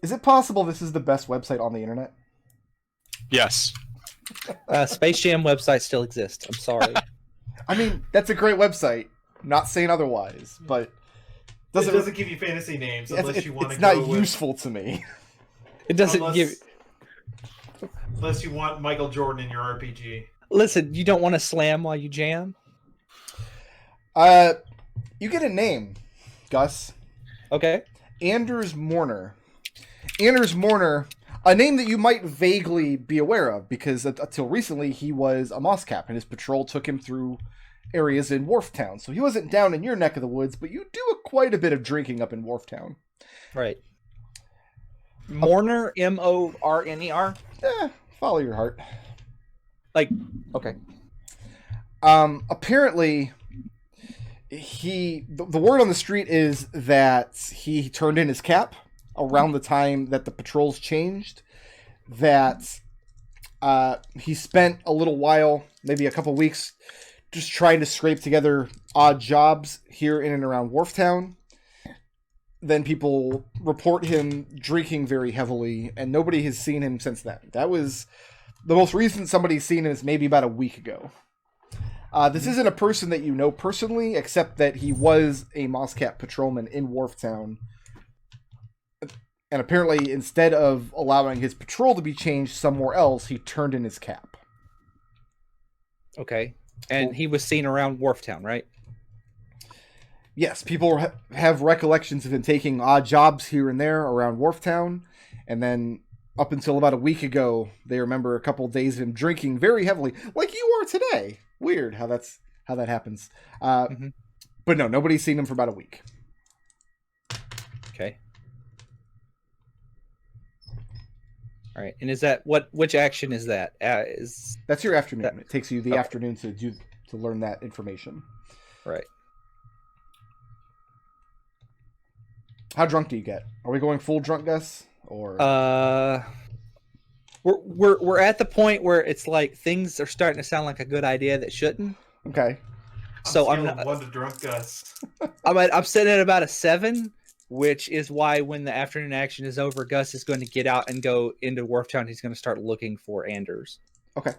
Is it possible this is the best website on the internet? Yes. Space Jam website still exists. I'm sorry. I mean, that's a great website. Not saying otherwise, but It doesn't give you fantasy names unless you want to it's go not with... useful to me. It doesn't give... Unless you want Michael Jordan in your RPG. Listen, you don't want to slam while you jam? You get a name, Gus. Okay. Anders Mourner. Anders Mourner, a name that you might vaguely be aware of, because until recently he was a Moss Cap, and his patrol took him through areas in Wharftown. So he wasn't down in your neck of the woods, but you do quite a bit of drinking up in Wharftown. Right. Mourner, M-O-R-N-E-R? Follow your heart. Like, okay. Apparently, the word on the street is that he turned in his cap around the time that the patrols changed. That he spent a little while, maybe a couple weeks, just trying to scrape together odd jobs here in and around Wharftown. Then people report him drinking very heavily, and nobody has seen him since then. That was the most recent somebody's seen him is maybe about a week ago. This isn't a person that you know personally, except that he was a Mosscap patrolman in Wharftown. And apparently, instead of allowing his patrol to be changed somewhere else, he turned in his cap. Okay. And he was seen around Wharftown, right? Yes, people have recollections of him taking odd jobs here and there around Wharftown, and then up until about a week ago, they remember a couple of days of him drinking very heavily, like you are today. Weird how that happens. But no, nobody's seen him for about a week. Okay. All right, and is that which action is that? That's your afternoon. It takes you the afternoon to learn that information. Right. How drunk do you get? Are we going full drunk, Gus? Or we're at the point where it's like things are starting to sound like a good idea that shouldn't. Okay. So I'm not 1 to drunk Gus. I'm sitting at about a 7, which is why when the afternoon action is over, Gus is going to get out and go into Wharftown. He's going to start looking for Anders. Okay.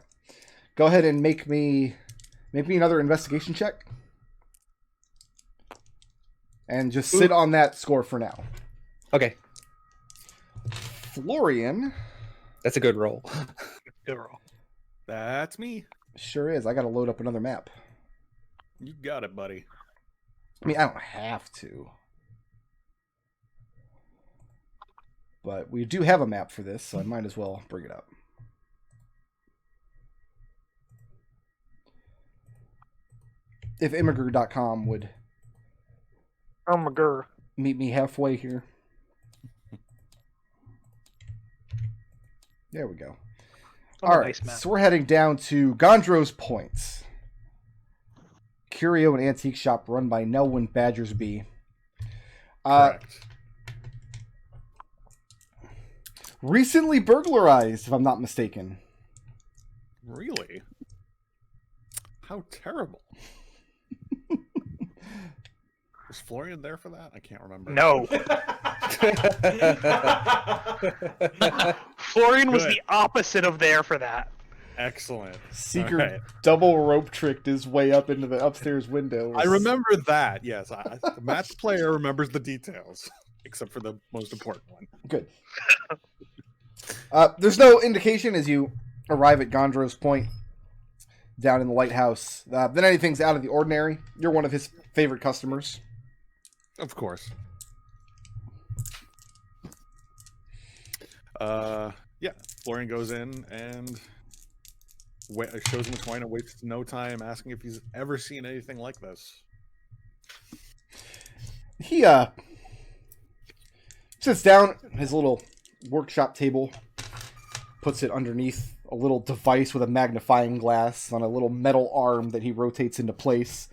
Go ahead and make me another investigation check. And just sit on that score for now. Okay. Florian. That's a good roll. Good roll. That's me. Sure is. I got to load up another map. You got it, buddy. I mean, I don't have to. But we do have a map for this, so I might as well bring it up. If immigrant.com would meet me halfway here. There we go. All right, so we're heading down to Gondro's Point. Curio and antique shop run by Nelwyn Badgersby. Correct. Recently burglarized, if I'm not mistaken. Really? How terrible. Was Florian there for that? I can't remember. No. Florian was Good. the opposite of there for that. Excellent. Seeker All right. double rope tricked his way up into the upstairs window. I remember that, yes. The match player remembers the details, except for the most important one. Good. There's no indication as you arrive at Gondro's Point down in the lighthouse that anything's out of the ordinary. You're one of his favorite customers. Of course. Yeah, Florian goes in and shows him the coin and wastes no time asking if he's ever seen anything like this. He sits down at his little workshop table, puts it underneath a little device with a magnifying glass on a little metal arm that he rotates into place,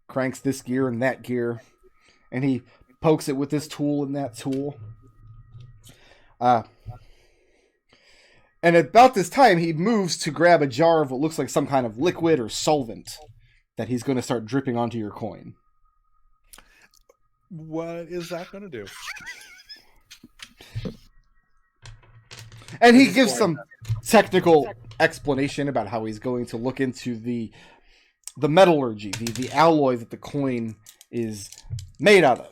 cranks this gear and that gear, and he pokes it with this tool and that tool. And at about this time, he moves to grab a jar of what looks like some kind of liquid or solvent that he's going to start dripping onto your coin. What is that going to do? And he gives some technical explanation about how he's going to look into the metallurgy, the alloy that the coin is made out of.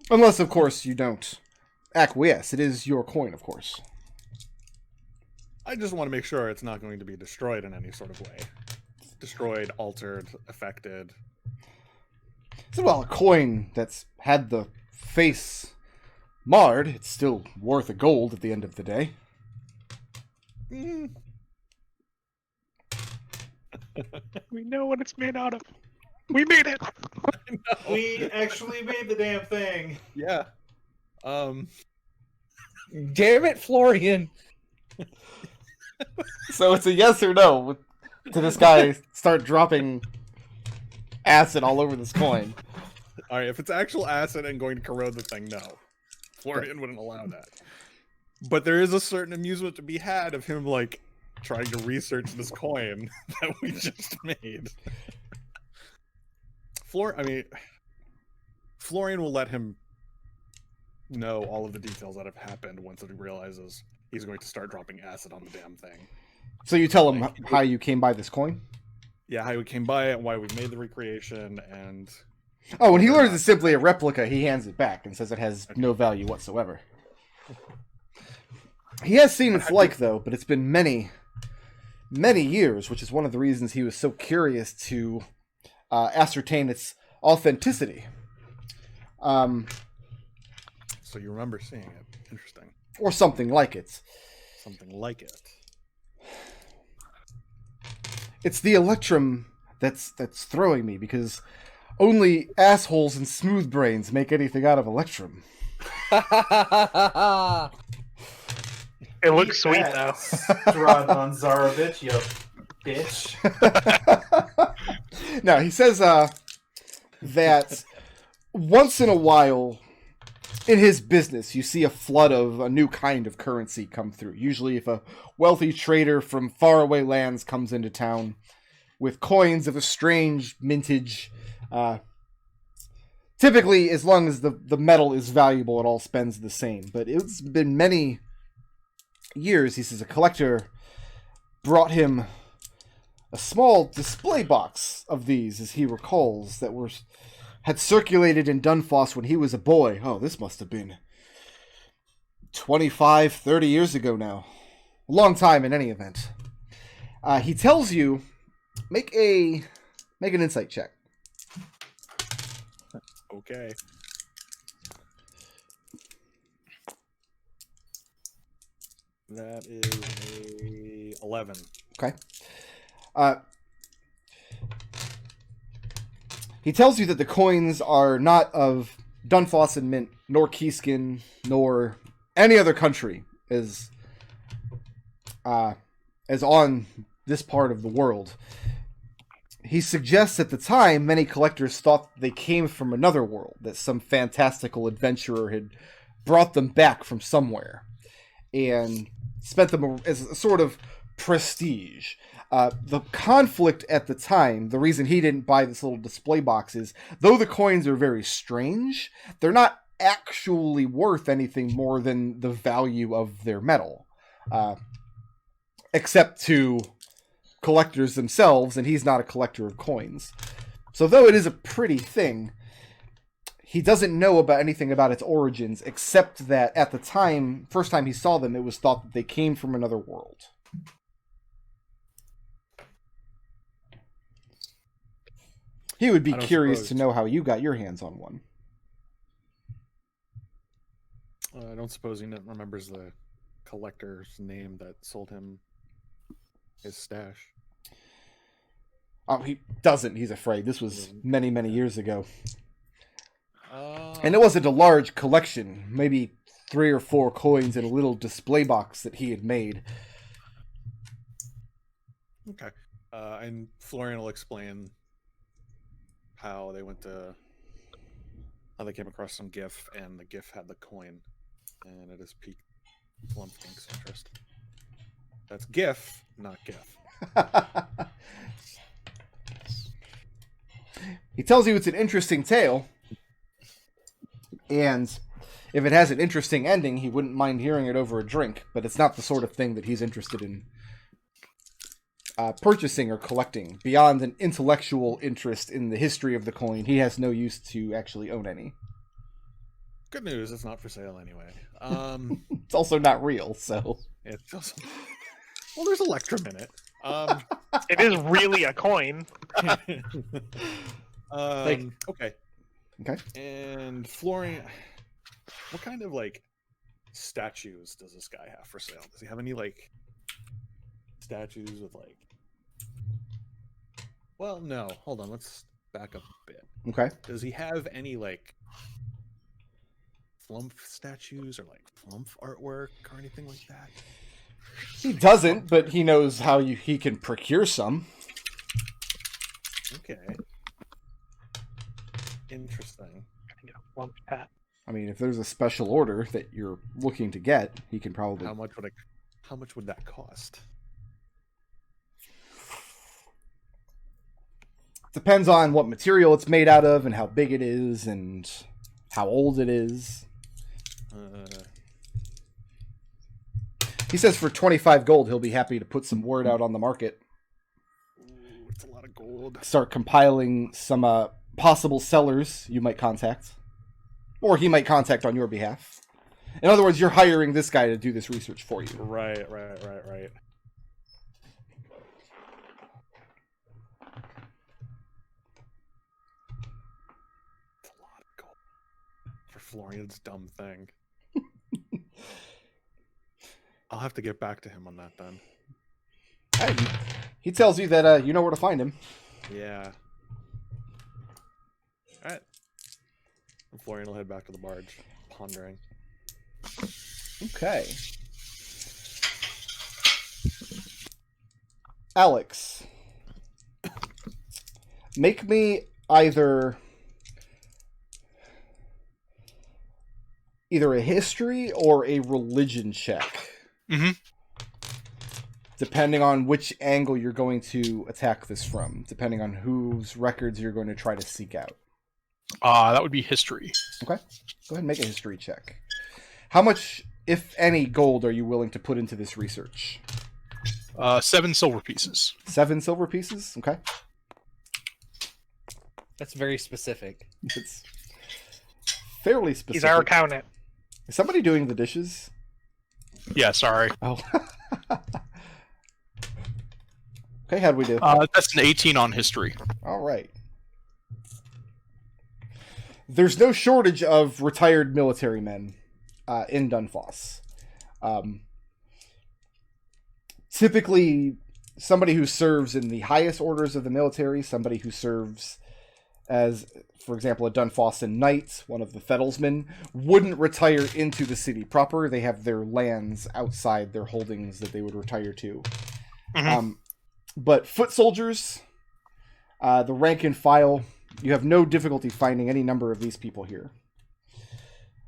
Unless, of course, you don't acquiesce. It is your coin, of course. I just want to make sure it's not going to be destroyed in any sort of way. Destroyed, altered, affected. So, well, a coin that's had the face marred, it's still worth a gold at the end of the day. We know what it's made out of. We made it. We actually made the damn thing. Yeah. Damn it, Florian. So it's a yes or no to this guy start dropping acid all over this coin. All right, if it's actual acid and going to corrode the thing, no. Florian wouldn't allow that. But there is a certain amusement to be had of him, like, trying to research this coin that we just made. Florian will let him know all of the details that have happened once he realizes he's going to start dropping acid on the damn thing. So you tell him how you came by this coin? Yeah, how we came by it, why we made the recreation, and... Oh, when he learns it's simply a replica, he hands it back and says it has no value whatsoever. He has seen its like, though, but it's been many, many years, which is one of the reasons he was so curious to ascertain its authenticity. So you remember seeing it. Interesting. Or something like it. Something like it. It's the electrum that's throwing me, because only assholes and smooth brains make anything out of electrum. It looks sweet, though. Dragon Zarovich, you bitch. No, he says that once in a while in his business you see a flood of a new kind of currency come through. Usually if a wealthy trader from faraway lands comes into town with coins of a strange mintage, typically as long as the metal is valuable it all spends the same. But it's been many years, he says, a collector brought him a small display box of these, as he recalls, that had circulated in Dunfoss when he was a boy. Oh, this must have been 25, 30 years ago now. A long time in any event. He tells you, make an insight check. Okay. That is a 11. Okay. He tells you that the coins are not of Dunfoss and Mint, nor Keyskin, nor any other country as on this part of the world. He suggests at the time many collectors thought they came from another world, that some fantastical adventurer had brought them back from somewhere and spent them as a sort of prestige. The conflict at the time, the reason he didn't buy this little display box is, though the coins are very strange, they're not actually worth anything more than the value of their metal. Except to collectors themselves, and he's not a collector of coins. So though it is a pretty thing, he doesn't know about anything about its origins, except that at the time, first time he saw them, it was thought that they came from another world. He would be curious to know how you got your hands on one. I don't suppose he remembers the collector's name that sold him his stash. Oh, he doesn't. He's afraid. This was many, many years ago. And it wasn't a large collection. Maybe 3 or 4 coins in a little display box that he had made. Okay. And Florian will explain how they came across some GIF, and the GIF had the coin, and it has piqued Flumph Inc.'s interest. That's GIF, not GIF. He tells you it's an interesting tale, and If it has an interesting ending, he wouldn't mind hearing it over a drink, but it's not the sort of thing that he's interested in purchasing or collecting. Beyond an intellectual interest in the history of the coin, he has no use to actually own any. Good news, it's not for sale anyway. It's also not real, so... It's also... Well, there's Electrum in it. It is really a coin. Okay. Okay. And Florian, what kind of like statues does this guy have for sale? Does he have any like statues with like? Well, no. Hold on. Let's back up a bit. Okay. Does he have any like Flumph statues or like Flumph artwork or anything like that? He doesn't, but he knows how he can procure some. Okay. Interesting. Flumph hat. I mean, if there's a special order that you're looking to get, he can probably... How much would that cost? Depends on what material it's made out of and how big it is and how old it is. He says for 25 gold, he'll be happy to put some word out on the market. Ooh, it's a lot of gold. Start compiling some possible sellers you might contact. Or he might contact on your behalf. In other words, you're hiring this guy to do this research for you. Right. It's a lot of gold for Florian's dumb thing. I'll have to get back to him on that then. Hey, he tells you that you know where to find him. Yeah. Alright. And Florian will head back to the barge, pondering. Okay. Alex. Make me either a history or a religion check. Mm-hmm. Depending on which angle you're going to attack this from. Depending on whose records you're going to try to seek out. That would be history. Okay. Go ahead and make a history check. How much, if any, gold are you willing to put into this research? 7 silver pieces. 7 silver pieces? Okay. That's very specific. It's fairly specific. He's our accountant. Is somebody doing the dishes? Yeah, sorry. Oh. Okay, how'd we do? That's an 18 on history. All right. There's no shortage of retired military men in Dunfoss. Typically, somebody who serves in the highest orders of the military, somebody who serves as, for example, a Dunfossan Knight, one of the Fettlesmen, wouldn't retire into the city proper. They have their lands outside their holdings that they would retire to. Mm-hmm. But foot soldiers, the rank and file, you have no difficulty finding any number of these people here.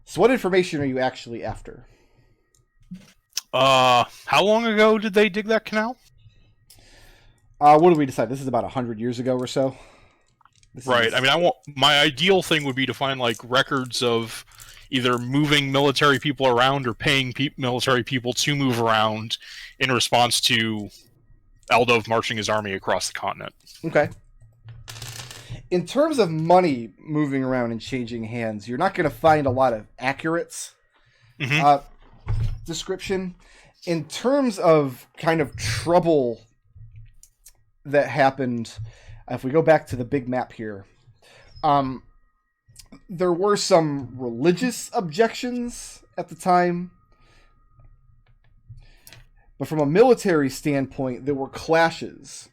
So what information are you actually after? How long ago did they dig that canal? What did we decide? This is about 100 years ago or so. Right. I mean, my ideal thing would be to find like records of either moving military people around or paying military people to move around in response to Eldov marching his army across the continent. Okay. In terms of money moving around and changing hands, you're not going to find a lot of accurate description. In terms of kind of trouble that happened, if we go back to the big map here, there were some religious objections at the time. But from a military standpoint, there were clashes.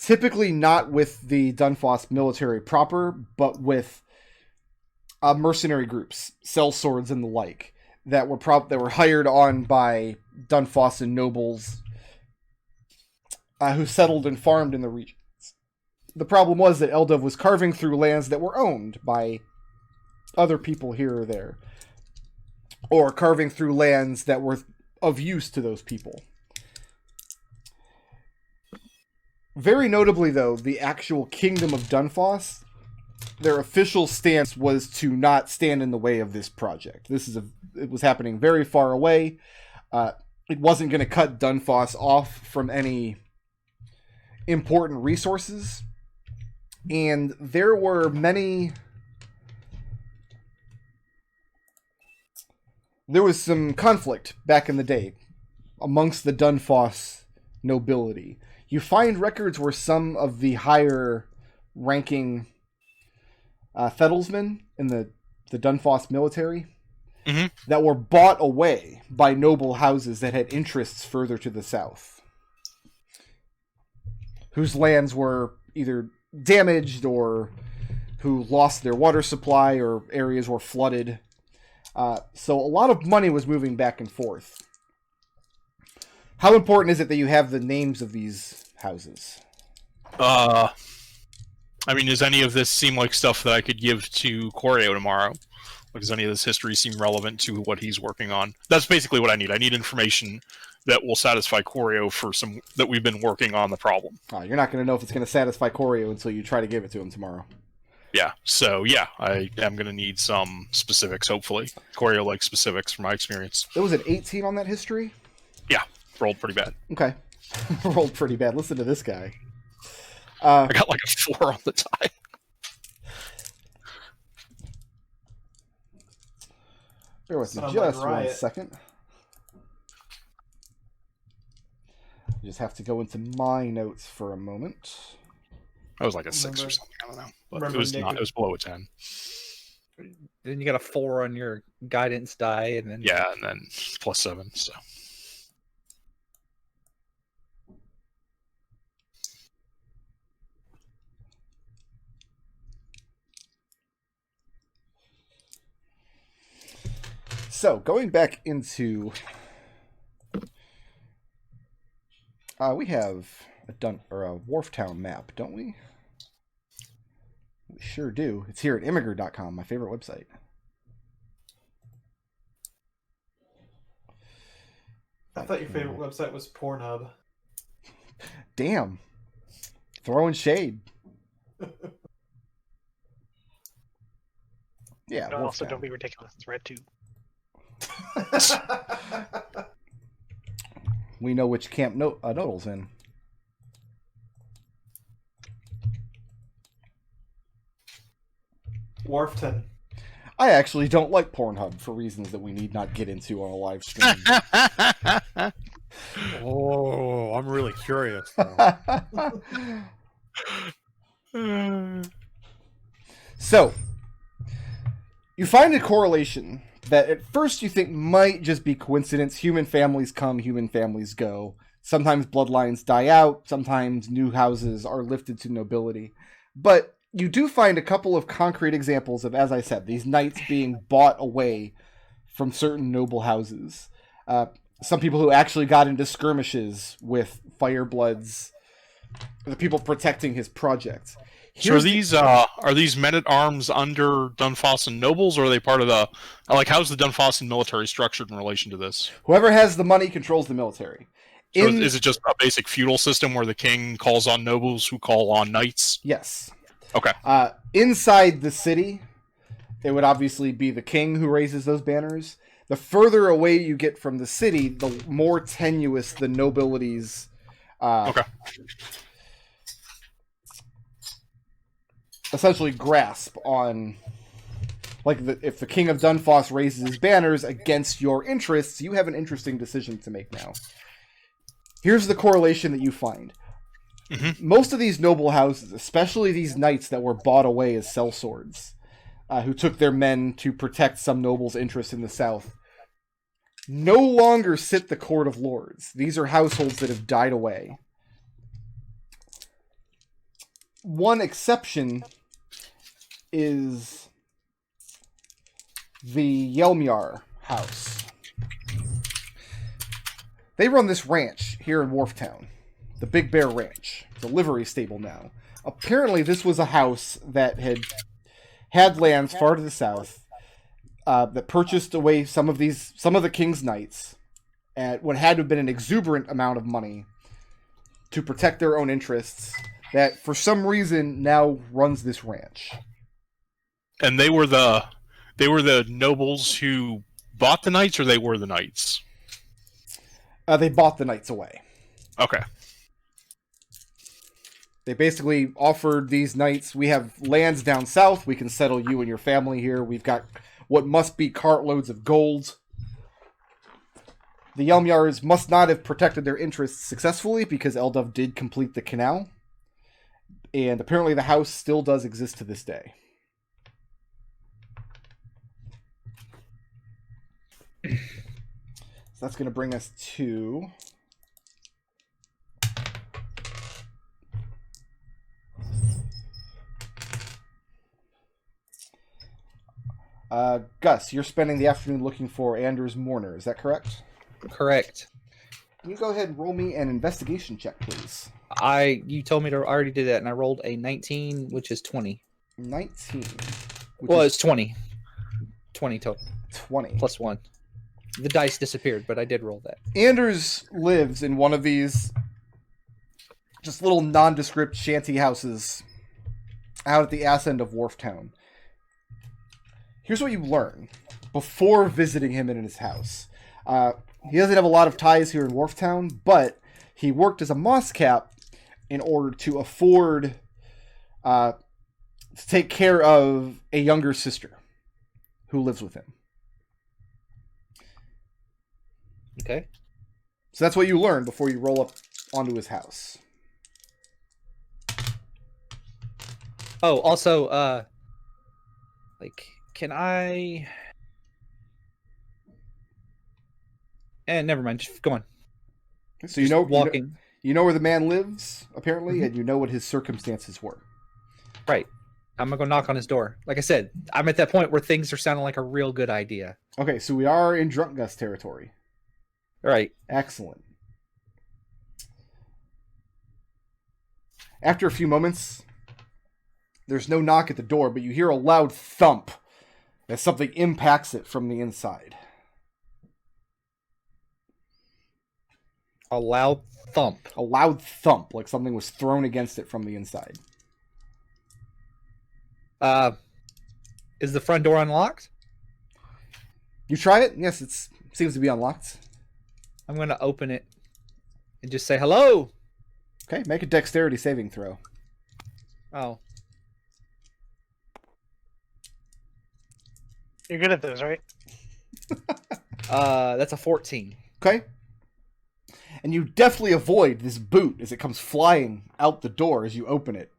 Typically not with the Dunfoss military proper, but with mercenary groups, sellswords and the like, that were hired on by Dunfossan nobles who settled and farmed in the regions. The problem was that Eldov was carving through lands that were owned by other people here or there, or carving through lands that were of use to those people. Very notably, though, the actual kingdom of Dunfoss their official stance was to not stand in the way of this project. It was happening very far away. It wasn't going to cut Dunfoss off from any important resources. And there were there was some conflict back in the day amongst the Dunfoss nobility. You find records where some of the higher ranking Fettlesmen in the Dunfoss military that were bought away by noble houses that had interests further to the south, whose lands were either damaged or who lost their water supply or areas were flooded. So a lot of money was moving back and forth. How important is it that you have the names of these houses? I mean, does any of this seem like stuff that I could give to Corio tomorrow? Like, does any of this history seem relevant to what he's working on? That's basically what I need. I need information that will satisfy Corio for that we've been working on the problem. You're not going to know if it's going to satisfy Corio until you try to give it to him tomorrow. Yeah, so yeah, I am going to need some specifics, hopefully. Corio likes specifics from my experience. There was an 18 on that history? Yeah, rolled pretty bad. Okay. Rolled pretty bad. Listen to this guy. I got like a 4 on the die. Bear with me Sounds just like one riot. second. Just have to go into my notes for a moment. That was like a 6 or Remember- something, I don't know. But it remember was Nick- not, it was below a 10. Then you got a 4 on your guidance die, and then Yeah, and then plus 7, so. So, going back into... we have a Wharftown map, don't we? We sure do. It's here at immigrant.com, my favorite website. I thought your favorite website was Pornhub. Damn. Throwing shade. Yeah, No, also, Wharftown. don't be ridiculous. It's red too. We know which camp Nodal's in. Wharfton. I actually don't like Pornhub for reasons that we need not get into on a live stream. Oh, I'm really curious now. So, you find a correlation that at first you think might just be coincidence. Human families come, human families go. Sometimes bloodlines die out, sometimes new houses are lifted to nobility. But you do find a couple of concrete examples of, as I said, these knights being bought away from certain noble houses. Some people who actually got into skirmishes with Firebloods, the people protecting his project. So are these men-at-arms under Dunfossan nobles, or are they part of the... Like, how's the Dunfossan military structured in relation to this? Whoever has the money controls the military. So is it just a basic feudal system where the king calls on nobles who call on knights? Yes. Okay. Inside the city, it would obviously be the king who raises those banners. The further away you get from the city, the more tenuous the nobility's essentially grasp on, like, if the king of Dunfoss raises his banners against your interests, you have an interesting decision to make now. Here's the correlation that you find. Most of these noble houses, especially these knights that were bought away as sellswords, who took their men to protect some noble's interests in the south, no longer sit the court of lords. These are households that have died away. One exception is the Yelmyar house. They run this ranch here in Wharftown, the Big Bear Ranch. It's a livery stable now. Apparently, this was a house that had lands far to the south, that purchased away some of the king's knights at what had to have been an exuberant amount of money to protect their own interests, that for some reason now runs this ranch. And they were the nobles who bought the knights, or they were the knights? They bought the knights away. Okay. They basically offered these knights, we have lands down south, we can settle you and your family here. We've got what must be cartloads of gold. The Yelmyars must not have protected their interests successfully because Eldov did complete the canal. And apparently the house still does exist to this day. So that's going to bring us to... Gus, you're spending the afternoon looking for Anders Mourner, is that correct? Correct. Can you go ahead and roll me an investigation check, please? You told me to already do that, and I rolled a 19, which is 20. 19. Well, it's 20. 20 total. 20. Plus 1. The dice disappeared, but I did roll that. Anders lives in one of these just little nondescript shanty houses out at the ass end of Wharftown. Here's what you learn before visiting him in his house. He doesn't have a lot of ties here in Wharftown, but he worked as a moss cap in order to afford to take care of a younger sister who lives with him. Okay. So that's what you learn before you roll up onto his house. Oh, also, can I... never mind. Just go on. So you know, walking. You know where the man lives, apparently, and you know what his circumstances were. Right. I'm gonna go knock on his door. Like I said, I'm at that point where things are sounding like a real good idea. Okay, so we are in Drunk Gus territory. All right. Excellent. After a few moments, there's no knock at the door, but you hear a loud thump as something impacts it from the inside. A loud thump. A loud thump, like something was thrown against it from the inside. Is the front door unlocked? You try it? Yes, it seems to be unlocked. I'm going to open it and just say hello. Okay, make a dexterity saving throw. Oh. You're good at this, right? That's a 14. Okay. And you definitely avoid this boot as it comes flying out the door as you open it.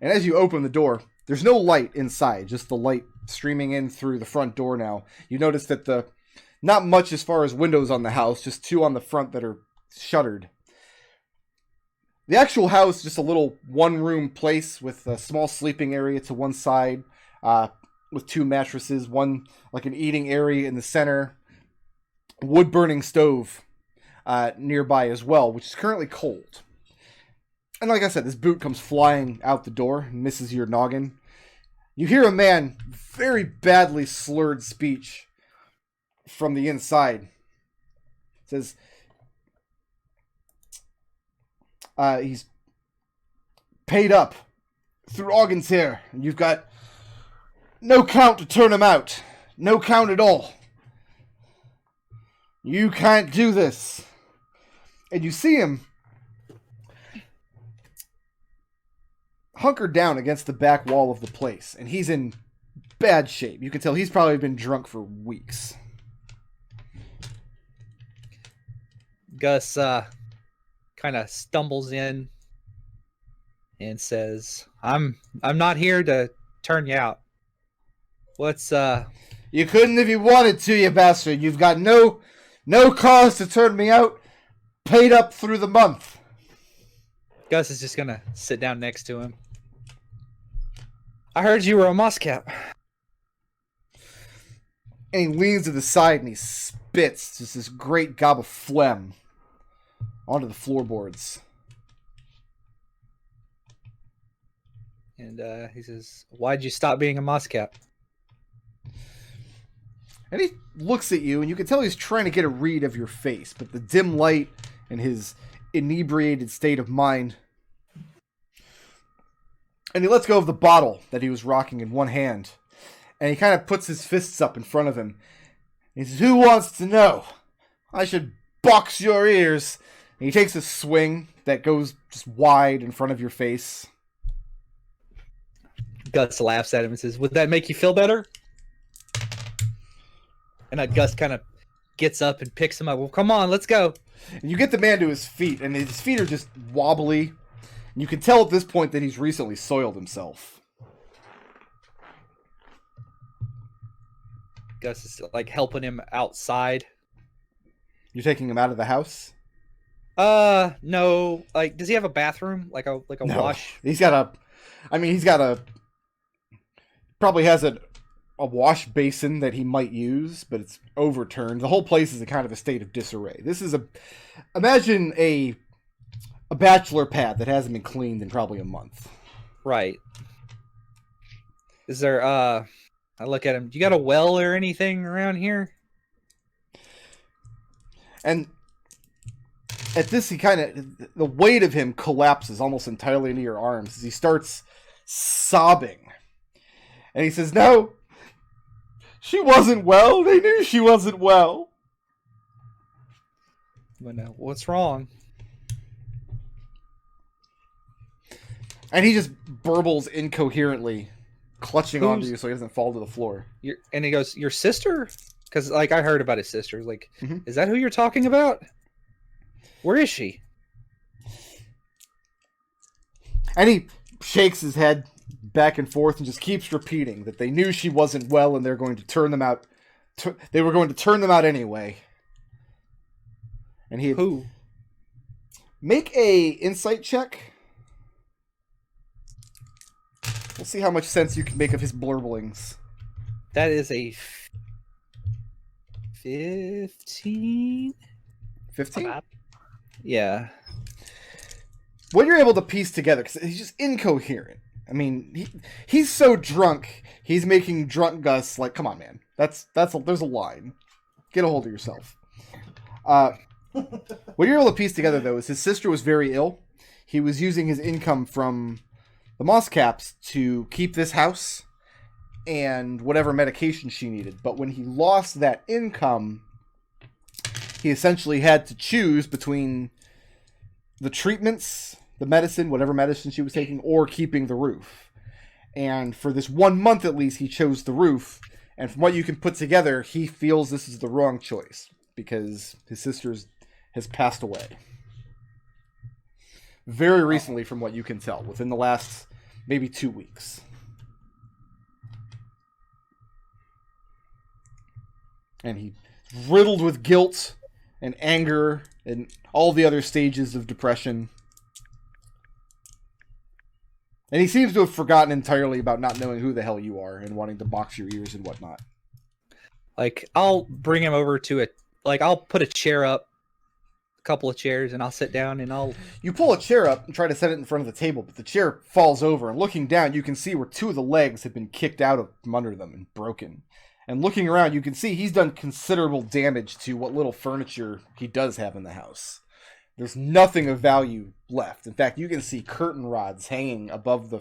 And as you open the door, there's no light inside, just the light streaming in through the front door now. You notice that not much as far as windows on the house, just 2 on the front that are shuttered. The actual house, just a little one-room place with a small sleeping area to one side, with 2 mattresses, one like an eating area in the center, wood-burning stove nearby as well, which is currently cold. And like I said, this boot comes flying out the door and misses your noggin. You hear a man very badly slurred speech from the inside. It says, he's paid up through Ogden's here, and you've got no count to turn him out. No count at all. You can't do this. And you see him hunkered down against the back wall of the place, and he's in bad shape. You can tell he's probably been drunk for weeks. Gus kind of stumbles in and says, I'm not here to turn you out. What's You couldn't if you wanted to, you bastard. You've got no cause to turn me out. Paid up through the month. Gus is just gonna sit down next to him. I heard you were a Mosscap. And he leans to the side and he spits just this great gob of phlegm onto the floorboards. And he says, "Why'd you stop being a Mosscap?" And he looks at you, and you can tell he's trying to get a read of your face, but the dim light and his inebriated state of mind. And he lets go of the bottle that he was rocking in one hand. And he kind of puts his fists up in front of him. He says, "Who wants to know? I should box your ears." And he takes a swing that goes just wide in front of your face. Gus laughs at him and says, "Would that make you feel better?" And Gus kind of gets up and picks him up. "Well, come on, let's go." And you get the man to his feet, and his feet are just wobbly. And you can tell at this point that he's recently soiled himself. Gus is like helping him outside. You're taking him out of the house? No. Like, does he have a bathroom? Like a No. wash? He's got probably has a wash basin that he might use, but it's overturned. The whole place is a kind of a state of disarray. This is imagine a bachelor pad that hasn't been cleaned in probably a month. Right. Is there, I look at him. Do you got a well or anything around here? And at this, the weight of him collapses almost entirely into your arms as he starts sobbing. And he says, "No, she wasn't well. They knew she wasn't well." What's wrong? And he just burbles incoherently, clutching onto you so he doesn't fall to the floor. And he goes, "Your sister?" Because, like, I heard about his sister. Like, Mhm. Is that who you're talking about? Where is she? And he shakes his head back and forth and just keeps repeating that they knew she wasn't well and they're going to turn them out. They were going to turn them out anyway. And he Who? make a insight check. We'll see how much sense you can make of his blurblings. That is a 15. 15? Yeah. What you're able to piece together, because he's just incoherent. I mean, he's so drunk, he's making drunk Gus like, come on, man. There's a line. Get a hold of yourself. What you're able to piece together, though, is his sister was very ill. He was using his income from the moss caps to keep this house and whatever medication she needed. But when he lost that income, he essentially had to choose between the treatments, the medicine, whatever medicine she was taking, or keeping the roof. And for this 1 month at least, he chose the roof. And from what you can put together, he feels this is the wrong choice because his sister has passed away. Very recently, from what you can tell, within the last maybe 2 weeks. And he's riddled with guilt and anger and all the other stages of depression. And he seems to have forgotten entirely about not knowing who the hell you are and wanting to box your ears and whatnot. Like, I'll bring him over to I'll put a chair up, a couple of chairs, and I'll sit down and I'll... You pull a chair up and try to set it in front of the table, but the chair falls over, and looking down, you can see where 2 of the legs have been kicked out from under them and broken. And looking around, you can see he's done considerable damage to what little furniture he does have in the house. There's nothing of value left. In fact, you can see curtain rods hanging above the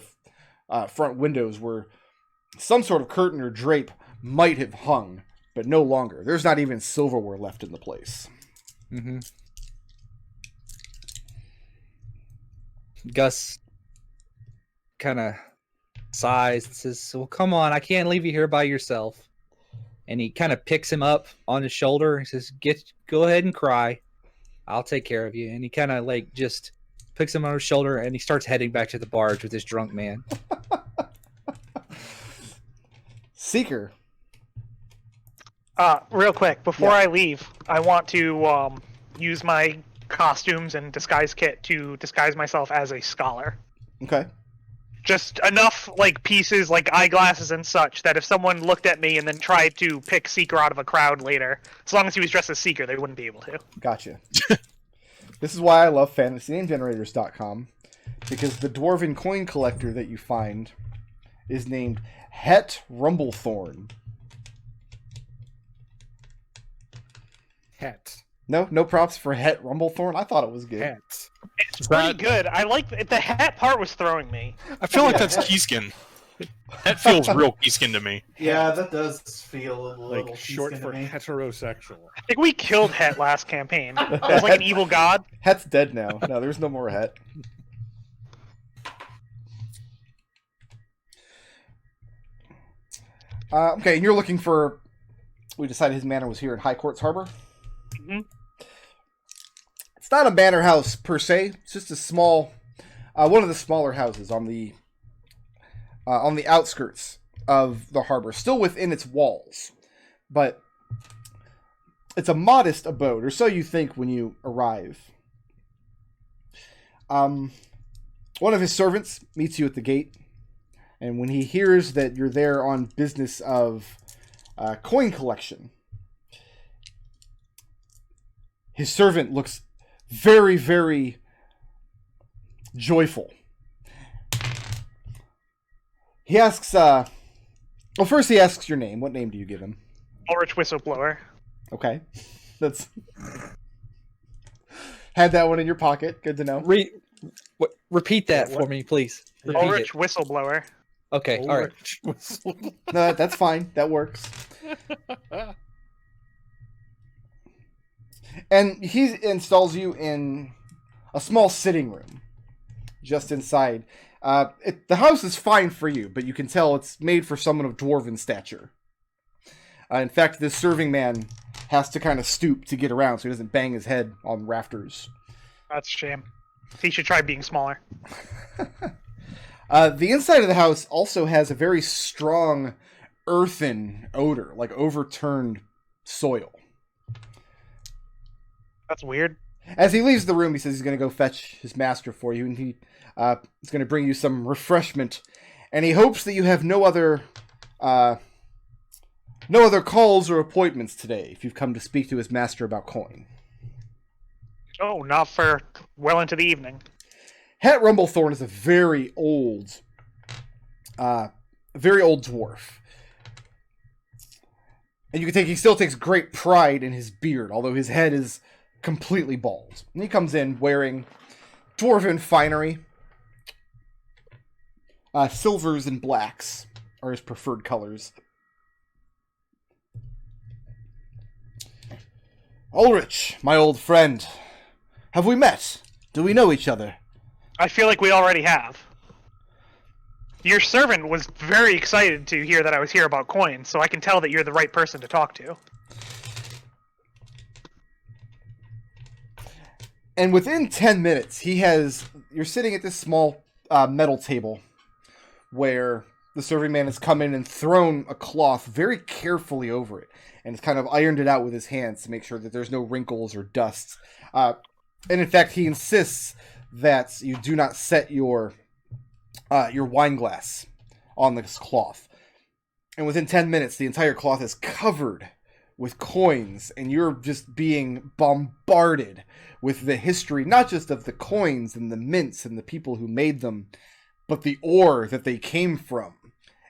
front windows where some sort of curtain or drape might have hung, but no longer. There's not even silverware left in the place. Mm-hmm. Gus kind of sighs and says, "Well, come on, I can't leave you here by yourself." And he kind of picks him up on his shoulder and says, "Go ahead and cry. I'll take care of you." And he kind of just picks him on his shoulder and he starts heading back to the barge with this drunk man. Seeker. Real quick, before I leave, I want to use my costumes and disguise kit to disguise myself as a scholar. Okay. Just enough pieces like eyeglasses and such that if someone looked at me and then tried to pick Seeker out of a crowd later, as long as he was dressed as Seeker, they wouldn't be able to. Gotcha. This is why I love FantasyNameGenerators.com, because the dwarven coin collector that you find is named Het Rumblethorn. Het. No props for Het Rumblethorn? I thought it was good. Het. It's pretty good. I like the hat part was throwing me. I feel like that's Keyskin. That feels real Peaskin to me. Yeah, that does feel a little Like short Peaskin for to me. heterosexual. I think we killed Het last campaign. It was like an evil god. Het's dead now. No, there's no more Het. Okay, and you're looking for... We decided his manor was here in High Courts Harbor. Mhm. It's not a manor house, per se. It's just a small... one of the smaller houses on the outskirts of the harbor. Still within its walls. But it's a modest abode, or so you think when you arrive. One of his servants meets you at the gate. And when he hears that you're there on business of coin collection, his servant looks very, very joyful. He asks, well, first he asks your name. What name do you give him? Ulrich Whistleblower. Okay. That's... Had that one in your pocket. Good to know. Repeat that for me, please. Repeat Ulrich it. Whistleblower. Okay, all right. No, that's fine. That works. And he installs you in a small sitting room just inside. The house is fine for you, but you can tell it's made for someone of dwarven stature. In fact, this serving man has to kind of stoop to get around so he doesn't bang his head on rafters. That's a shame. He should try being smaller. The inside of the house also has a very strong earthen odor, like overturned soil. That's weird. As he leaves the room, he says he's going to go fetch his master for you, and he is going to bring you some refreshment. And he hopes that you have no other calls or appointments today if you've come to speak to his master about coin. Oh, not for well into the evening. Het Rumblethorn is a very old dwarf. And you can he still takes great pride in his beard, although his head is completely bald. And he comes in wearing dwarven finery. Silvers and blacks are his preferred colors. Ulrich, my old friend. Have we met? Do we know each other? I feel like we already have. Your servant was very excited to hear that I was here about coins, so I can tell that you're the right person to talk to. And within 10 minutes, you're sitting at this small metal table where the serving man has come in and thrown a cloth very carefully over it and has kind of ironed it out with his hands to make sure that there's no wrinkles or dust. And in fact, he insists that you do not set your wine glass on this cloth. And within 10 minutes, the entire cloth is covered with coins, and you're just being bombarded with the history, not just of the coins and the mints and the people who made them, but the ore that they came from,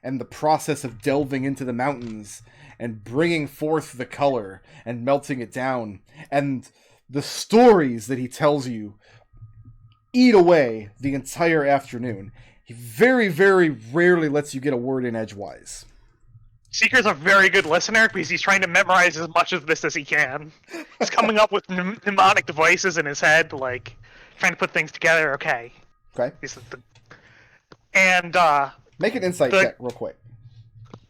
and the process of delving into the mountains and bringing forth the color and melting it down, and the stories that he tells you eat away the entire afternoon. He very, very rarely lets you get a word in edgewise. Seeker's a very good listener because he's trying to memorize as much of this as he can. He's coming up with mnemonic devices in his head, like trying to put things together. Okay. Okay. And make an insight check real quick.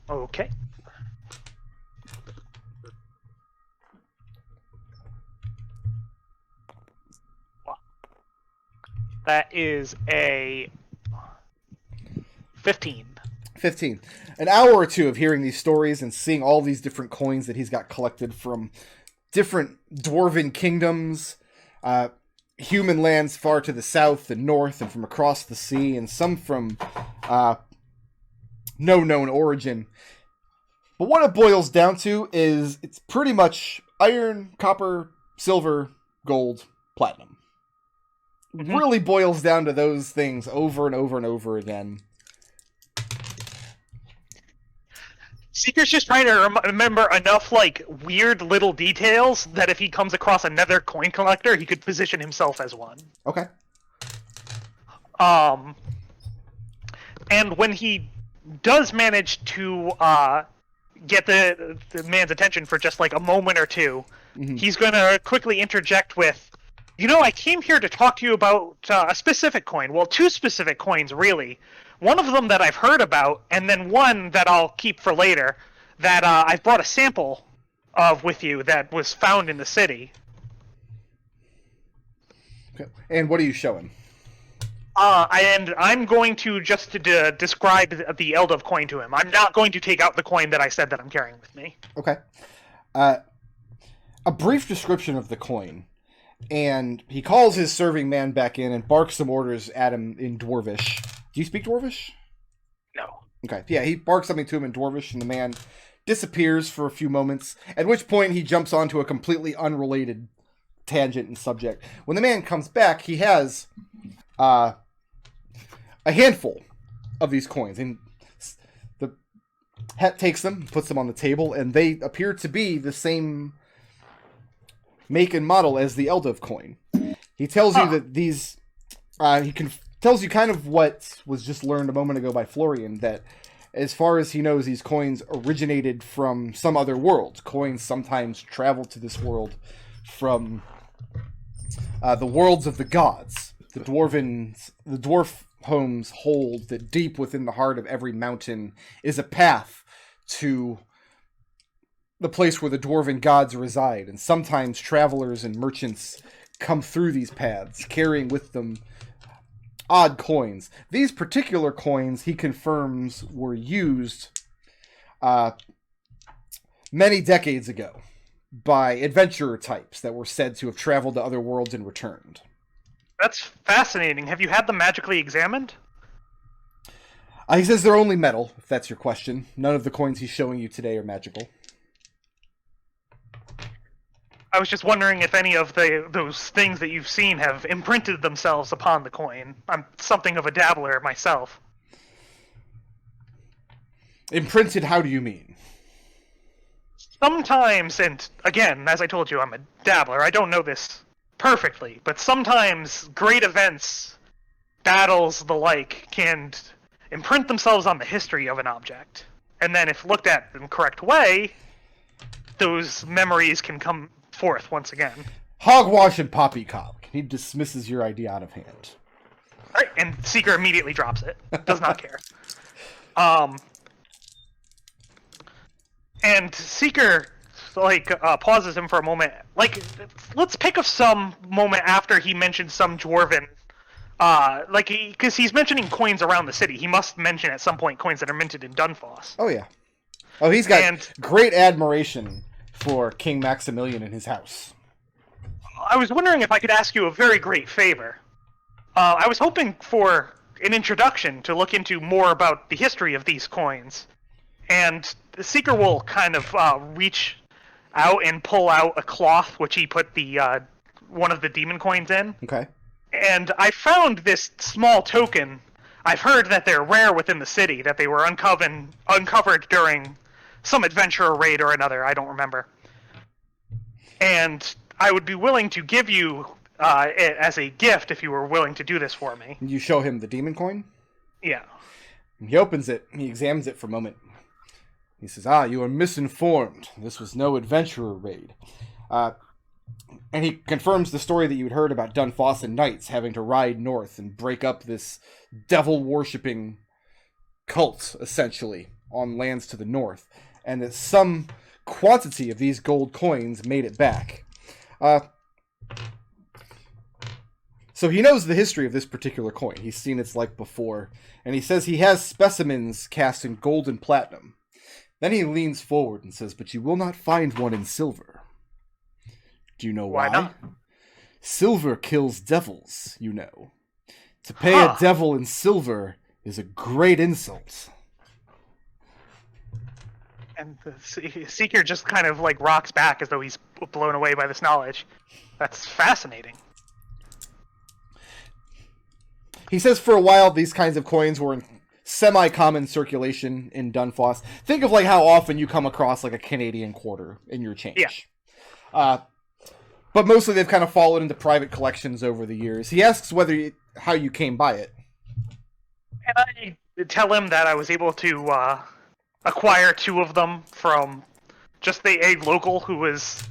Okay. That is a 15. 15. An hour or two of hearing these stories and seeing all these different coins that he's got collected from different dwarven kingdoms, human lands far to the south and north and from across the sea, and some from no known origin. But what it boils down to is it's pretty much iron, copper, silver, gold, platinum. Mm-hmm. Really boils down to those things over and over and over again. Seeker's just trying to remember enough, like, weird little details that if he comes across another coin collector, he could position himself as one. Okay. And when he does manage to get the man's attention for just like a moment or two, he's going to quickly interject with, I came here to talk to you about a specific coin. Well, two specific coins, really. One of them that I've heard about, and then one that I'll keep for later, that I've brought a sample of with you that was found in the city. Okay. And what are you showing? And I'm going to just describe the Eldov coin to him. I'm not going to take out the coin that I said that I'm carrying with me. Okay. A brief description of the coin. And he calls his serving man back in and barks some orders at him in Dwarvish. Do you speak Dwarvish? No. Okay. Yeah, he barks something to him in Dwarvish, and the man disappears for a few moments, at which point he jumps onto a completely unrelated tangent and subject. When the man comes back, he has a handful of these coins, and the Het takes them, puts them on the table, and they appear to be the same make and model as the Eldov coin. He tells you that these tells you kind of what was just learned a moment ago by Florian, that as far as he knows, these coins originated from some other world. Coins sometimes travel to this world from the worlds of the gods. The dwarf homes hold that deep within the heart of every mountain is a path to the place where the dwarven gods reside, and sometimes travelers and merchants come through these paths, carrying with them odd coins. These particular coins, he confirms, were used many decades ago by adventurer types that were said to have traveled to other worlds and returned. That's fascinating. Have you had them magically examined? He says they're only metal, if that's your question. None of the coins he's showing you today are magical. I was just wondering if any of those things that you've seen have imprinted themselves upon the coin. I'm something of a dabbler myself. Imprinted, how do you mean? Sometimes, and again, as I told you, I'm a dabbler. I don't know this perfectly, but sometimes great events, battles, the like, can imprint themselves on the history of an object. And then if looked at in the correct way, those memories can come forth once again. Hogwash and poppycock. He dismisses your idea out of hand. Right, and Seeker immediately drops it. Does not care. And Seeker, pauses him for a moment. Let's pick up some moment after he mentioned some dwarven, because he's mentioning coins around the city. He must mention at some point coins that are minted in Dunfoss. Oh, yeah. Oh, he's got great admiration for King Maximilian in his house. I was wondering if I could ask you a very great favor. I was hoping for an introduction to look into more about the history of these coins. And the Seeker will kind of reach out and pull out a cloth, which he put the one of the demon coins in. Okay. And I found this small token. I've heard that they're rare within the city, that they were uncovered during some adventurer raid or another, I don't remember. And I would be willing to give you it as a gift if you were willing to do this for me. You show him the demon coin? Yeah. He opens it. He examines it for a moment. He says, you are misinformed. This was no adventurer raid. And he confirms the story that you had heard about Dunfossin knights having to ride north and break up this devil-worshipping cult, essentially, on lands to the north. And that some quantity of these gold coins made it back. So he knows the history of this particular coin. He's seen its like before. And he says he has specimens cast in gold and platinum. Then he leans forward and says, but you will not find one in silver. Do you know why? Why not? Silver kills devils, you know. To pay a devil in silver is a great insult. And the Seeker just kind of rocks back as though he's blown away by this knowledge. That's fascinating. He says for a while these kinds of coins were in semi-common circulation in Dunfoss. Think of how often you come across a Canadian quarter in your change. Yeah. But mostly they've kind of fallen into private collections over the years. He asks how you came by it. And I tell him that I was able to acquire 2 of them from just a local who was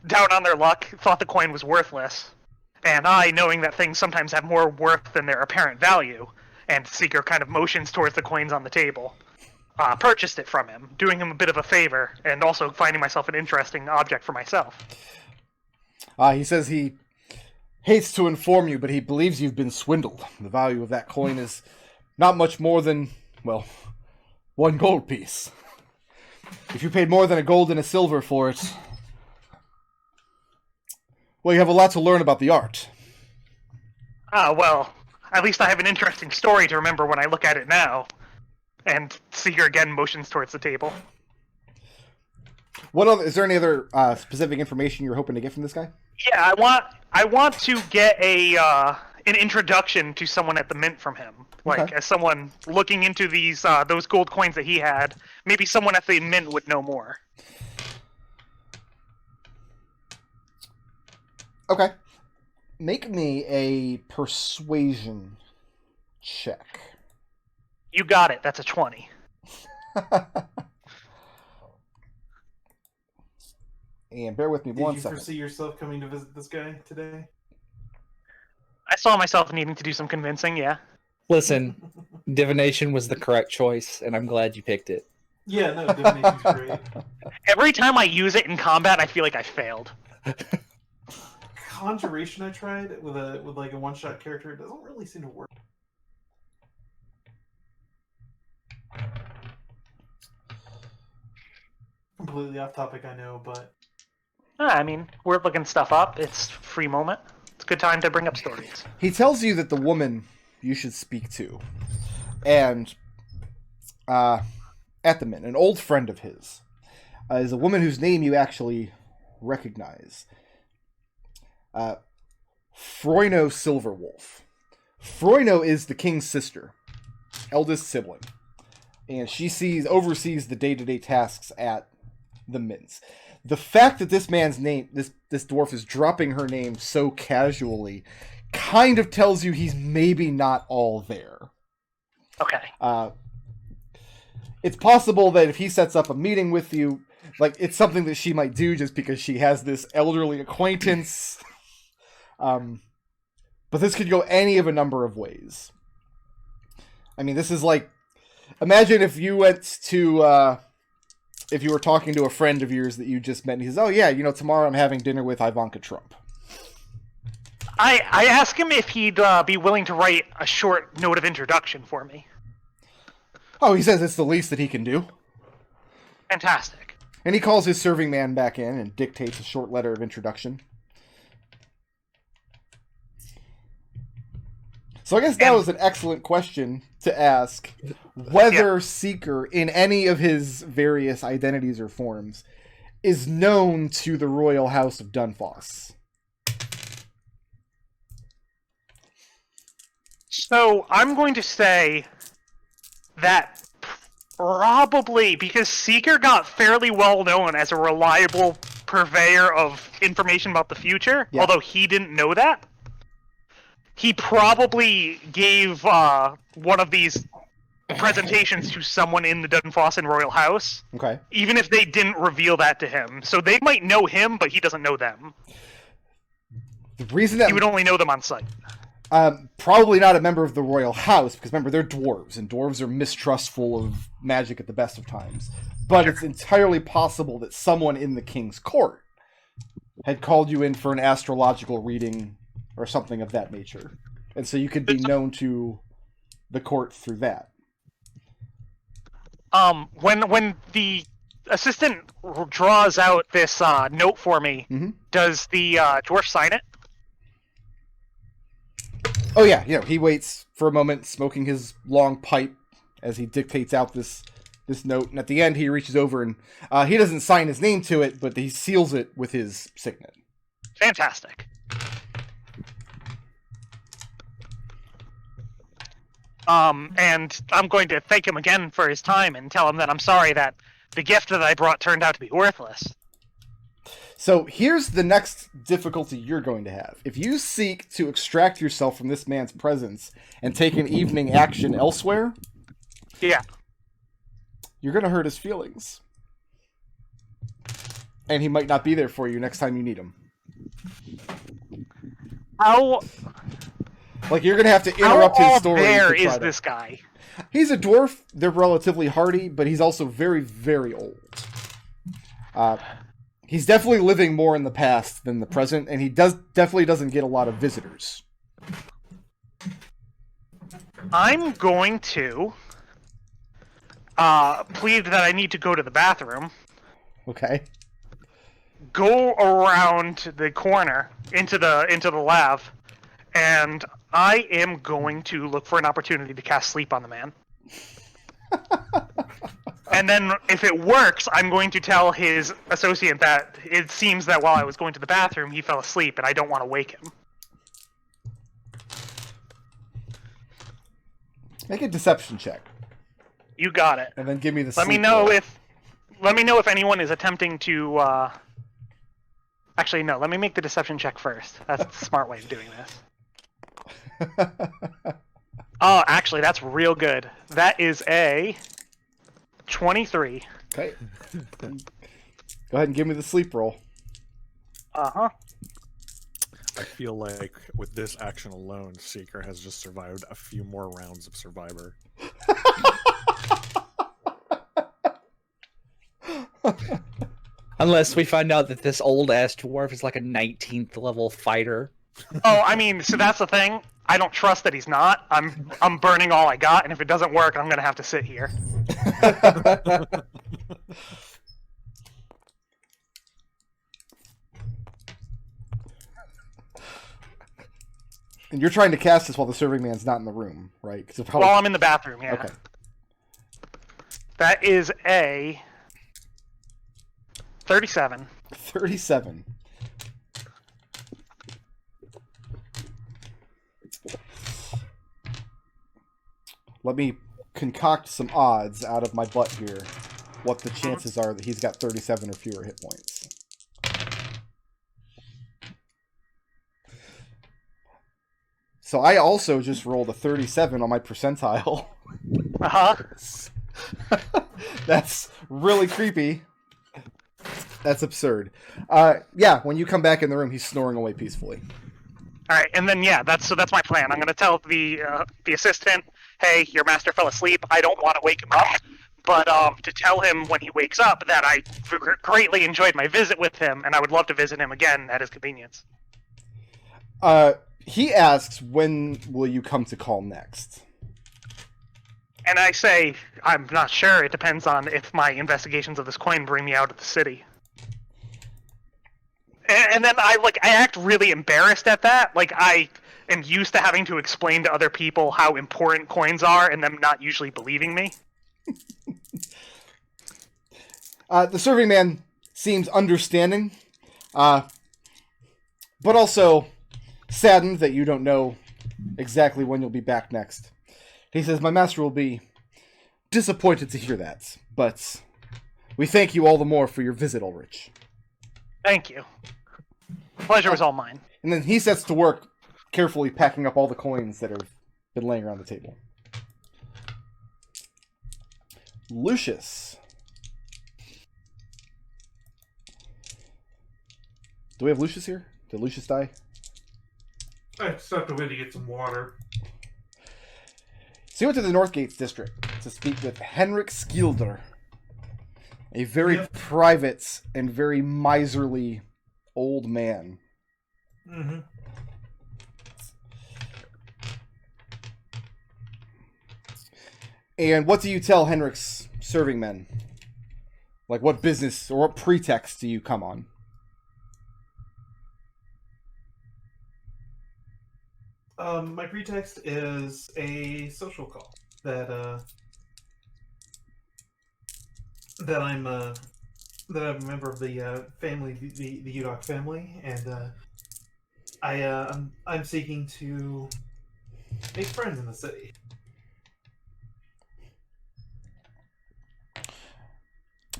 down on their luck, thought the coin was worthless, and I, knowing that things sometimes have more worth than their apparent value, and Seeker kind of motions towards the coins on the table, purchased it from him, doing him a bit of a favor, and also finding myself an interesting object for myself. He says he hates to inform you, but he believes you've been swindled. The value of that coin is not much more than, well, 1 gold piece. If you paid more than a gold and a silver for it, well, you have a lot to learn about the art. Well, at least I have an interesting story to remember when I look at it now. And Seeker again motions towards the table. Is there any other specific information you're hoping to get from this guy? Yeah, I want to get an introduction to someone at the mint from him. Like, Okay. as someone looking into those gold coins that he had, maybe someone at the mint would know more. Okay. Make me a persuasion check. You got it. That's a 20. And bear with me Did one you second. foresee yourself coming to visit this guy today? I saw myself needing to do some convincing, yeah. Listen, divination was the correct choice, and I'm glad you picked it. Yeah, no, divination's great. Every time I use it in combat, I feel like I failed. Conjuration I tried with like a one-shot character, it doesn't really seem to work. Completely off topic, I know, but I mean, we're looking stuff up. It's free moment. It's a good time to bring up stories. He tells you that the woman you should speak to, and at the mint, an old friend of his, is a woman whose name you actually recognize. Froino Silverwolf. Froino is the king's sister, eldest sibling, and she oversees the day-to-day tasks at the mints. The fact that this man's name, this dwarf is dropping her name so casually, kind of tells you he's maybe not all there. Okay. It's possible that if he sets up a meeting with you, like, it's something that she might do just because she has this elderly acquaintance. But this could go any of a number of ways. I mean, this is like, imagine if you went to, if you were talking to a friend of yours that you just met, and he says, oh yeah, tomorrow I'm having dinner with Ivanka Trump. I asked him if he'd be willing to write a short note of introduction for me. Oh, he says it's the least that he can do. Fantastic. And he calls his serving man back in and dictates a short letter of introduction. So I guess that was an excellent question to ask, whether Seeker, in any of his various identities or forms, is known to the royal house of Dunfoss. So I'm going to say that probably, because Seeker got fairly well known as a reliable purveyor of information about the future, although he didn't know that. He probably gave one of these presentations to someone in the Dunfossen Royal House. Okay. Even if they didn't reveal that to him. So they might know him, but he doesn't know them. The reason that he would only know them on sight. Probably not a member of the royal house, because remember, they're dwarves, and dwarves are mistrustful of magic at the best of times. But it's entirely possible that someone in the king's court had called you in for an astrological reading or something of that nature. And so you could be known to the court through that. When the assistant draws out this note for me, does the dwarf sign it? Oh yeah, he waits for a moment, smoking his long pipe as he dictates out this note, and at the end he reaches over and he doesn't sign his name to it, but he seals it with his signet. Fantastic. And I'm going to thank him again for his time and tell him that I'm sorry that the gift that I brought turned out to be worthless. So here's the next difficulty you're going to have. If you seek to extract yourself from this man's presence and take an evening action elsewhere, Yeah. You're gonna hurt his feelings. And he might not be there for you next time you need him. How Like, you're gonna have to interrupt his story. There to try is to... this guy. He's a dwarf. They're relatively hardy, but he's also very, very old. He's definitely living more in the past than the present, and he definitely doesn't get a lot of visitors. I'm going to plead that I need to go to the bathroom. Okay. Go around the corner into the lab, and I am going to look for an opportunity to cast sleep on the man. And then, if it works, I'm going to tell his associate that it seems that while I was going to the bathroom, he fell asleep, and I don't want to wake him. Make a deception check, You got it. and then give me the. Let me sleep know roll. if anyone is attempting to. Actually, no. Let me make the deception check first. That's the smart way of doing this. Oh, actually, that's real good. That is a 23. Okay. Go ahead and give me the sleep roll. Uh-huh. I feel like with this action alone, Seeker has just survived a few more rounds of Survivor. Unless we find out that this old ass dwarf is like a 19th level fighter. Oh, I mean, so that's the thing. I don't trust that he's not. I'm burning all I got, and if it doesn't work, I'm gonna have to sit here. And you're trying to cast this while the serving man's not in the room, right? 'Cause it probably... While I'm in the bathroom, yeah. Okay. That is a 37. 37. Let me concoct some odds out of my butt here. What the chances are that he's got 37 or fewer hit points. So I also just rolled a 37 on my percentile. Uh-huh. That's really creepy. That's absurd. Yeah, when you come back in the room, he's snoring away peacefully. All right, and then yeah, that's my plan. I'm gonna tell the assistant, hey, your master fell asleep. I don't want to wake him up, but to tell him when he wakes up that I greatly enjoyed my visit with him, and I would love to visit him again at his convenience. He asks, when will you come to call next? And I say, I'm not sure. It depends on if my investigations of this coin bring me out of the city. And then I act really embarrassed at that. Like, I am used to having to explain to other people how important coins are and them not usually believing me. The serving man seems understanding, but also saddened that you don't know exactly when you'll be back next. He says, my master will be disappointed to hear that, but we thank you all the more for your visit, Ulrich. Thank you. Pleasure was all mine. And then he sets to work carefully packing up all the coins that have been laying around the table. Lucius. Do we have Lucius here? Did Lucius die? I stepped away to get some water. So you went to the Northgates district to speak with Henrik Skilder, a very private and very miserly old man. Mm-hmm. And what do you tell Henrik's serving men? Like, what business or what pretext do you come on? My pretext is a social call that I'm a member of the family, the Udok family, and I'm seeking to make friends in the city.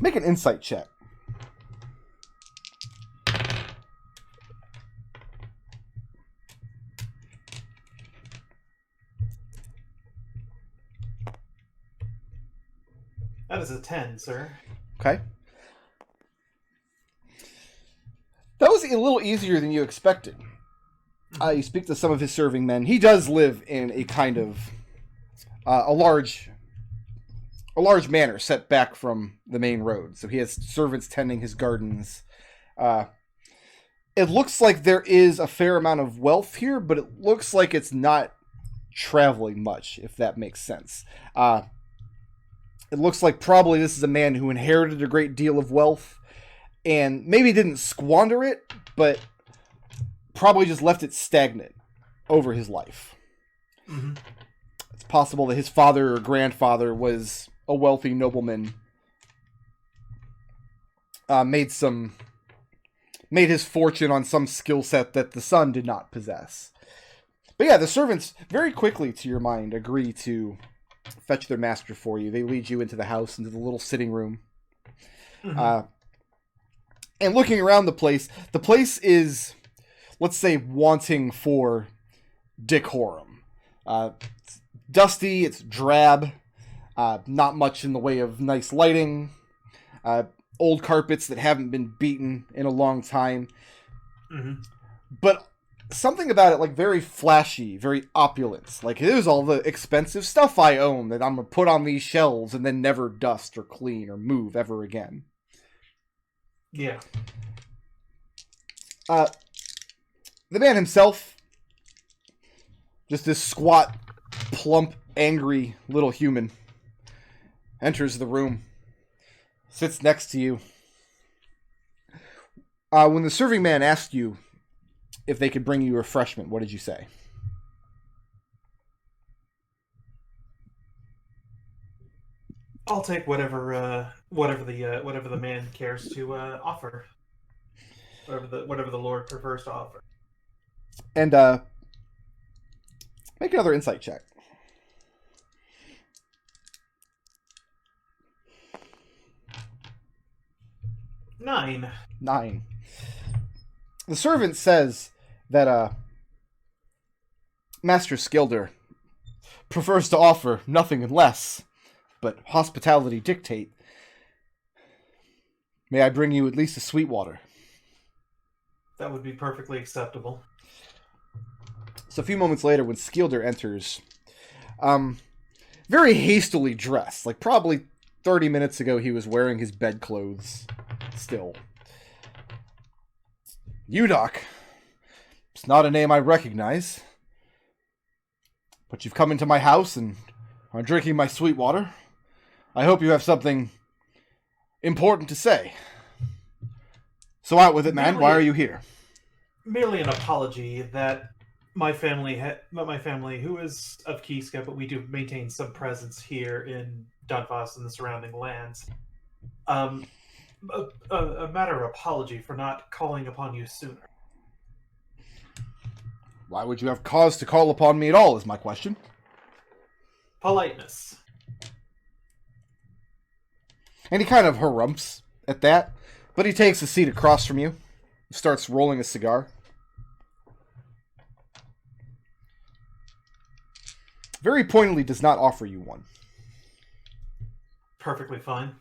Make an insight check. That is a 10, sir. Okay. That was a little easier than you expected. You speak to some of his serving men. He does live in a kind of a large manor set back from the main road. So he has servants tending his gardens. It looks like there is a fair amount of wealth here, but it looks like it's not traveling much, if that makes sense. It looks like probably this is a man who inherited a great deal of wealth and maybe didn't squander it, but probably just left it stagnant over his life. Mm-hmm. It's possible that his father or grandfather was a wealthy nobleman, made his fortune on some skill set that the son did not possess. But yeah, the servants very quickly, to your mind, agree to fetch their master for you. They lead you into the house, into the little sitting room. Mm-hmm. And looking around the place is, let's say, wanting for decorum. It's dusty, it's drab, not much in the way of nice lighting, old carpets that haven't been beaten in a long time. Mm-hmm. But something about it, like, very flashy, very opulent. Like, here's all the expensive stuff I own that I'm going to put on these shelves and then never dust or clean or move ever again. Yeah. The man himself, just this squat, plump, angry little human, enters the room, sits next to you. When the serving man asked you if they could bring you refreshment, what did you say? I'll take whatever the man cares to offer. Whatever the Lord prefers to offer. And make another insight check. 9. The servant says that Master Skilder prefers to offer nothing less, but hospitality dictate. May I bring you at least a sweet water? That would be perfectly acceptable. So a few moments later, when Skilder enters, very hastily dressed, like probably 30 minutes ago he was wearing his bedclothes still. Udoc. It's not a name I recognize. But you've come into my house and are drinking my sweet water. I hope you have something important to say. So out with it, man. Why are you here? Merely an apology that my family, who is of Kiska, but we do maintain some presence here in Dunfos and the surrounding lands. A matter of apology for not calling upon you sooner. Why would you have cause to call upon me at all, is my question. Politeness. And he kind of harumphs at that, but he takes a seat across from you, starts rolling a cigar. Very pointedly does not offer you one. Perfectly fine.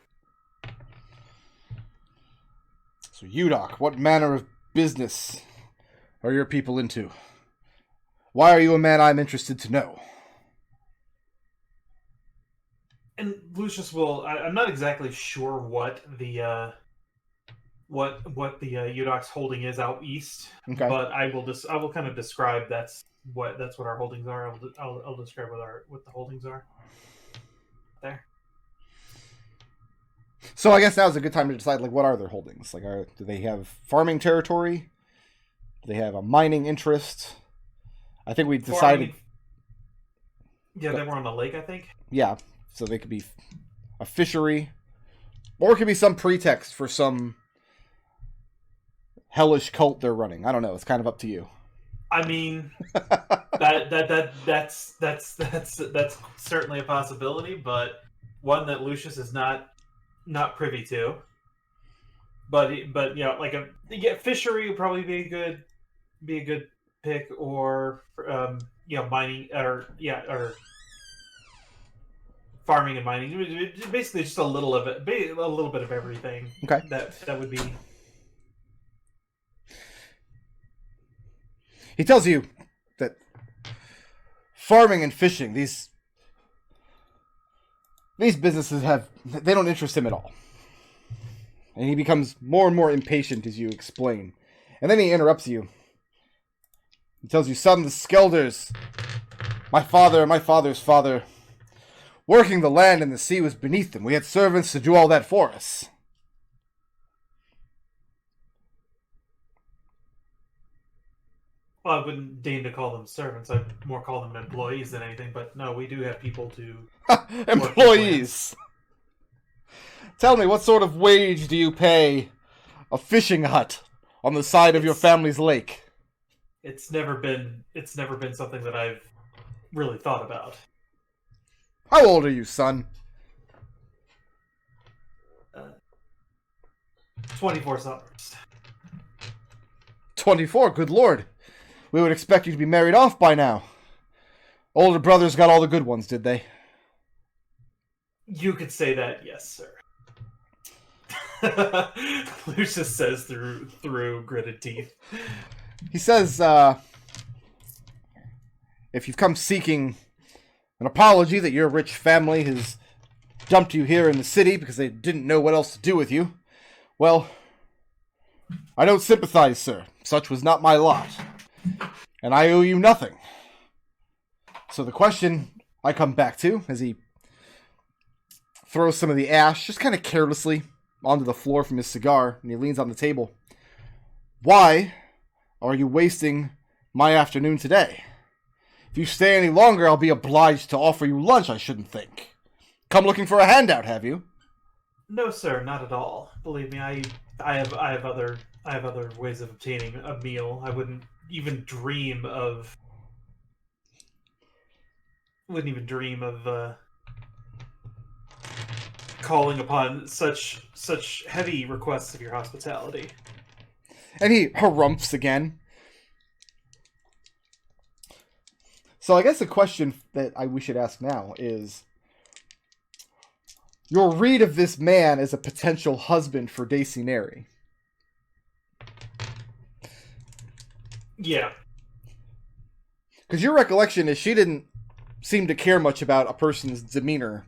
So, Udoc, what manner of business are your people into? Why are you a man I'm interested to know? And Lucius will. I'm not exactly sure what the Udoc's holding is out east. Okay. But I will kind of describe that's what our holdings are. I'll describe what the holdings are. There. So I guess now's a good time to decide, like, what are their holdings? Like, do they have farming territory? Do they have a mining interest? I think we decided... Yeah, they were on the lake, I think. Yeah, so they could be a fishery, or it could be some pretext for some hellish cult they're running. I don't know. It's kind of up to you. I mean, that's certainly a possibility, but one that Lucius is not privy to. But yeah, like fishery would probably be a good pick, or mining, or farming and mining. Basically, just a little of it, a little bit of everything. Okay. That would be. He tells you that farming and fishing, these businesses they don't interest him at all. And he becomes more and more impatient as you explain. And then he interrupts you. He tells you, son, the Skelders, my father and my father's father, working the land and the sea was beneath them. We had servants to do all that for us. Well, I wouldn't deign to call them servants. I'd more call them employees than anything. But no, we do have people to... Employees! Tell me, what sort of wage do you pay a fishing hut on the side of your family's lake? It's never been something that I've really thought about. How old are you, son? 24 summers. 24, good lord. We would expect you to be married off by now. Older brothers got all the good ones, did they? You could say that, yes, sir. Lucius says through gritted teeth. He says, if you've come seeking an apology that your rich family has dumped you here in the city because they didn't know what else to do with you, well, I don't sympathize, sir. Such was not my lot. And I owe you nothing. So the question I come back to, as he throws some of the ash, just kind of carelessly, onto the floor from his cigar, and he leans on the table. Why are you wasting my afternoon today? If you stay any longer, I'll be obliged to offer you lunch, I shouldn't think. Come looking for a handout, have you? No, sir, not at all. Believe me, I have other ways of obtaining a meal. I wouldn't even dream of calling upon such heavy requests of your hospitality. And he harumphs again. So I guess the question that we should ask now is your read of this man as a potential husband for Dacineri. Yeah. Because your recollection is she didn't seem to care much about a person's demeanor.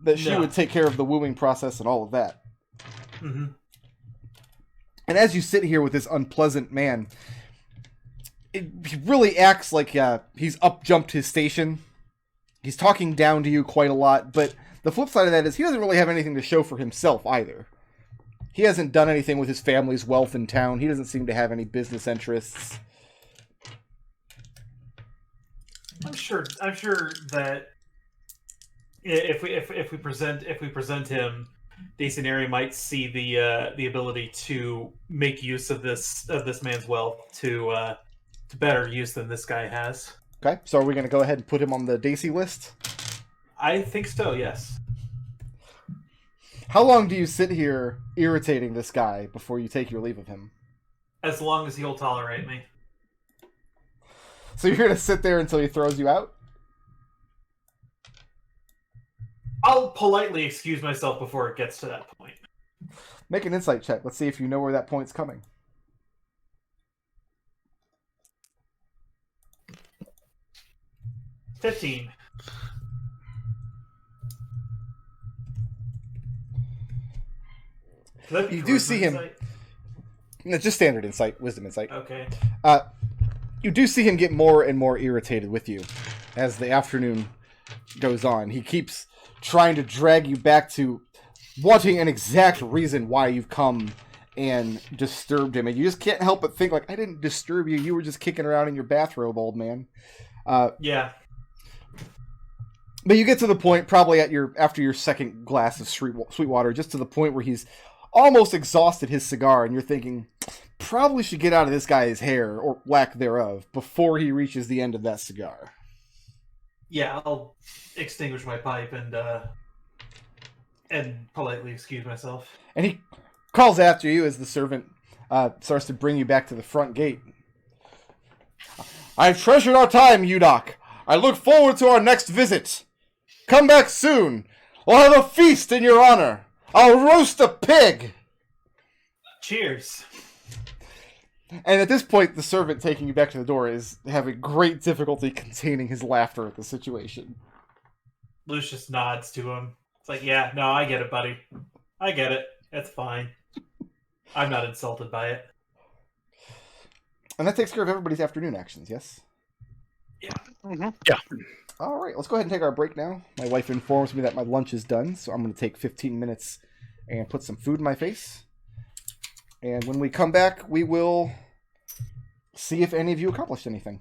That she would take care of the wooing process and all of that. Mm-hmm. And as you sit here with this unpleasant man, he really acts like he's up-jumped his station. He's talking down to you quite a lot, but the flip side of that is he doesn't really have anything to show for himself either. He hasn't done anything with his family's wealth in town. He doesn't seem to have any business interests. I'm sure that if we present him, Dacineri might see the ability to make use of this man's wealth to better use than this guy has. Okay, so are we going to go ahead and put him on the Daisy list? I think so, yes. How long do you sit here irritating this guy before you take your leave of him? As long as he'll tolerate me. So you're going to sit there until he throws you out? I'll politely excuse myself before it gets to that point. Make an insight check. Let's see if you know where that point's coming. $15. You do see him. No, just standard insight, wisdom insight. Okay. You do see him get more and more irritated with you as the afternoon goes on. He keeps trying to drag you back to wanting an exact reason why you've come and disturbed him, and you just can't help but think, like, I didn't disturb you. You were just kicking around in your bathrobe, old man. Yeah. But you get to the point, probably after your second glass of sweet water, just to the point where he's almost exhausted his cigar, and you're thinking, probably should get out of this guy's hair, or lack thereof, before he reaches the end of that cigar. Yeah, I'll extinguish my pipe and politely excuse myself. And he calls after you as the servant starts to bring you back to the front gate. I've treasured our time, Udok. I look forward to our next visit. Come back soon. We'll have a feast in your honor. I'll roast a pig. Cheers. And at this point, the servant taking you back to the door is having great difficulty containing his laughter at the situation. Lucius nods to him. It's like, yeah, no, I get it, buddy. I get it. It's fine. I'm not insulted by it. And that takes care of everybody's afternoon actions, yes? Yeah. Mm-hmm. All right, let's go ahead and take our break now. My wife informs me that my lunch is done, so I'm going to take 15 minutes and put some food in my face. And when we come back, we will see if any of you accomplished anything.